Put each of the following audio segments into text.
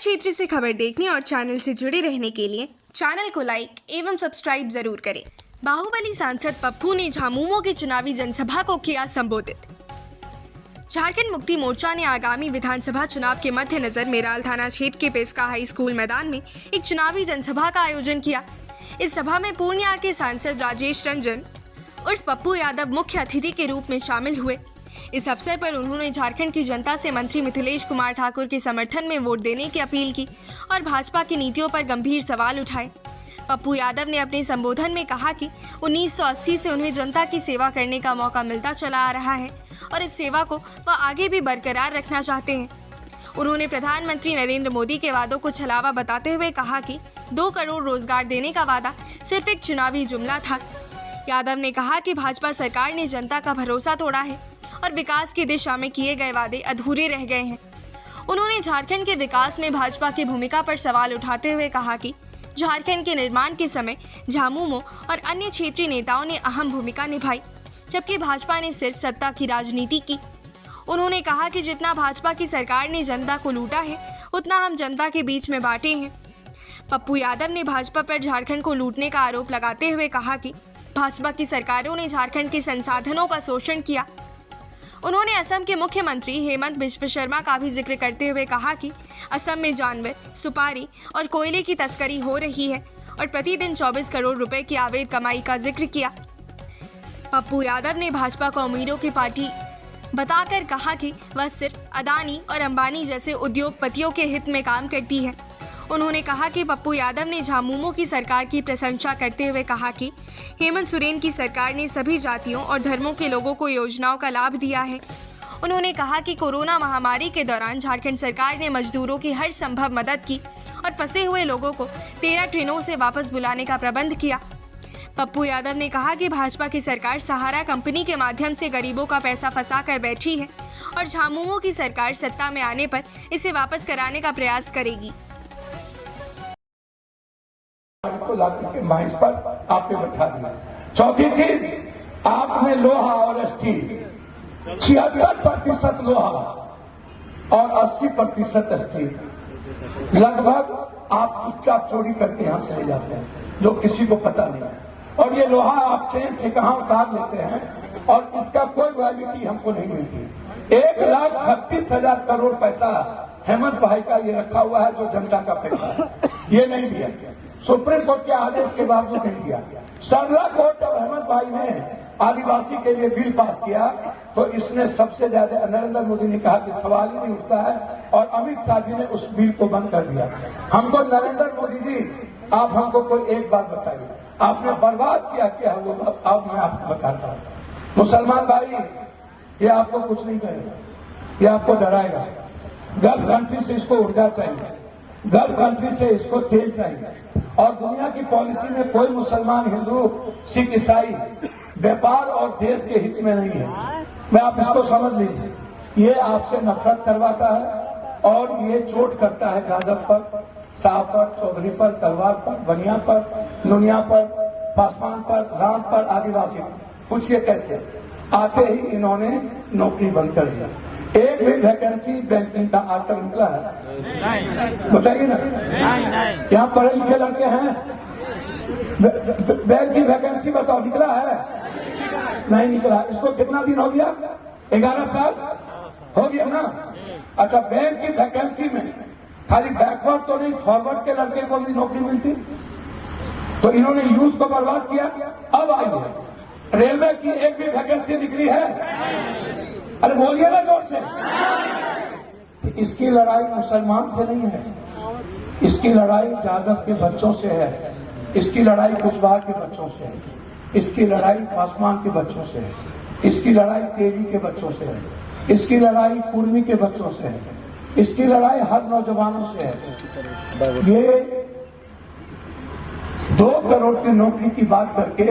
क्षेत्र से खबर देखने और चैनल से जुड़े रहने के लिए चैनल को लाइक एवं सब्सक्राइब जरूर करें। बाहुबली सांसद पप्पू ने झामुमो की चुनावी जनसभा को किया संबोधित। झारखंड मुक्ति मोर्चा ने आगामी विधानसभा चुनाव के मद्देनजर मेराल थाना क्षेत्र के पेस्का हाई स्कूल मैदान में एक चुनावी जनसभा का आयोजन किया। इस सभा में पूर्णिया के सांसद राजेश रंजन उर्फ पप्पू यादव मुख्य अतिथि के रूप में शामिल हुए। इस अवसर पर उन्होंने झारखंड की जनता से मंत्री मिथिलेश कुमार ठाकुर के समर्थन में वोट देने की अपील की और भाजपा की नीतियों पर गंभीर सवाल उठाए। पप्पू यादव ने अपने संबोधन में कहा कि 1980 से उन्हें जनता की सेवा करने का मौका मिलता चला आ रहा है और इस सेवा को वह आगे भी बरकरार रखना चाहते हैं। उन्होंने प्रधानमंत्री नरेंद्र मोदी के वादों को छलावा बताते हुए कहा कि 2 करोड़ रोजगार देने का वादा सिर्फ एक चुनावी जुमला था। यादव ने कहा कि भाजपा सरकार ने जनता का भरोसा तोड़ा है और विकास की दिशा में किए गए वादे अधूरे रह गए हैं। उन्होंने झारखंड के विकास में भाजपा की भूमिका पर सवाल उठाते हुए कहा कि झारखंड के निर्माण के समय झामुमो और अन्य क्षेत्रीय नेताओं ने अहम भूमिका निभाई, जबकि भाजपा ने सिर्फ सत्ता की राजनीति की। उन्होंने कहा कि जितना भाजपा की सरकार ने जनता को लूटा है, उतना हम जनता के बीच में बांटे हैं। पप्पू यादव ने भाजपा पर झारखंड को लूटने का आरोप लगाते हुए कहा कि भाजपा की सरकारों ने झारखंड के संसाधनों का शोषण किया। उन्होंने असम के मुख्यमंत्री हेमंत बिश्व शर्मा का भी जिक्र करते हुए कहा कि असम में जानवर, सुपारी और कोयले की तस्करी हो रही है और प्रतिदिन 24 करोड़ रुपए की अवैध कमाई का जिक्र किया। पप्पू यादव ने भाजपा को अमीरों की पार्टी बताकर कहा कि वह सिर्फ अदानी और अंबानी जैसे उद्योगपतियों के हित में काम करती है। उन्होंने कहा कि पप्पू यादव ने झामुमो की सरकार की प्रशंसा करते हुए कहा कि हेमंत सोरेन की सरकार ने सभी जातियों और धर्मों के लोगों को योजनाओं का लाभ दिया है। उन्होंने कहा कि कोरोना महामारी के दौरान झारखंड सरकार ने मजदूरों की हर संभव मदद की और फंसे हुए लोगों को 13 ट्रेनों से वापस बुलाने का प्रबंध किया। पप्पू यादव ने कहा कि भाजपा की सरकार सहारा कंपनी के माध्यम से गरीबों का पैसा फंसा कर बैठी है और झामुमो की सरकार सत्ता में आने पर इसे वापस कराने का प्रयास करेगी। को लाकर के माइंस पर आपने बैठा दिया। चौथी चीज, आपने लोहा और स्टील 76% लोहा और 80% स्टील लगभग आप चुपचाप चोरी करके यहां से ले जाते हैं, जो किसी को पता नहीं है। और ये लोहा आप ट्रेन से कहां उतार लेते हैं और इसका कोई वैलिडिटी हमको नहीं मिलती। 1,36,000 करोड़ पैसा हेमंत भाई का ये रखा हुआ है, जो जनता का पैसा है, ये नहीं दिया। सुप्रीम कोर्ट के आदेश के बावजूद नहीं दिया। 17 कोर्ट जब हेमंत भाई ने आदिवासी के लिए बिल पास किया तो इसने सबसे ज्यादा, नरेंद्र मोदी ने कहा कि सवाल ही नहीं उठता है और अमित शाह जी ने उस बिल को बंद कर दिया। हमको नरेंद्र मोदी जी, आप हमको कोई एक बात बताइए, आपने बर्बाद किया क्या वो? अब मैं आपको बताता हूँ। मुसलमान भाई, ये आपको कुछ नहीं करेगा, ये आपको डराएगा। गल्फ कंट्री से इसको ऊर्जा चाहिए, गल्फ कंट्री से इसको तेल चाहिए और दुनिया की पॉलिसी में कोई मुसलमान, हिंदू, सिख, ईसाई व्यापार और देश के हित में नहीं है। मैं आप इसको समझ लीजिए। ये आपसे नफरत करवाता है और ये चोट करता है यादव पर, शाह पर, चौधरी पर, तलवार पर, बनिया पर, नुनिया पर, पासवान पर, राम पर, आदिवासी पर। पूछिए कैसे? आते ही इन्होंने नौकरी बंद कर दिया। एक भी वैकेंसी बैंकिंग का आज तक निकला है? बताइए ना। यहाँ पढ़े लिखे लड़के हैं, बैंक की वैकेंसी बताओ, निकला है? नहीं निकला। इसको कितना दिन हो गया? 11 साल हो गया ना। अच्छा, बैंक की वैकेंसी में खाली बैकवर्ड तो नहीं, फॉरवर्ड के लड़के को भी नौकरी मिलती, तो इन्होंने यूथ को बर्बाद किया। अब आई है रेलवे की, एक भी वैकेंसी निकली है? अरे बोलिए ना जोर से। इसकी लड़ाई मुसलमान से नहीं है, इसकी लड़ाई यादव के बच्चों से है, इसकी लड़ाई कुशवाहा के बच्चों से है, इसकी लड़ाई पासवान के बच्चों से है, इसकी लड़ाई तेली के बच्चों से है, इसकी लड़ाई कुर्मी के बच्चों से है, इसकी लड़ाई हर नौजवानों से है। ये 2 करोड़ की नौकरी की बात करके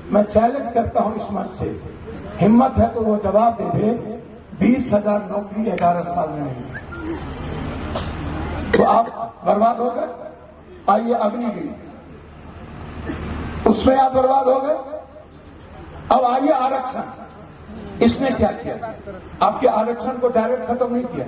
मैं चैलेंज करता हूं इस मंच से, हिम्मत है तो वो जवाब दे दे 20,000 नौकरी 11 साल में नहीं, तो आप बर्बाद हो गए। आइए अग्निवीर, उसमें आप बर्बाद हो गए। अब आइए आरक्षण, इसने क्या किया? आपके आरक्षण को डायरेक्ट खत्म नहीं किया,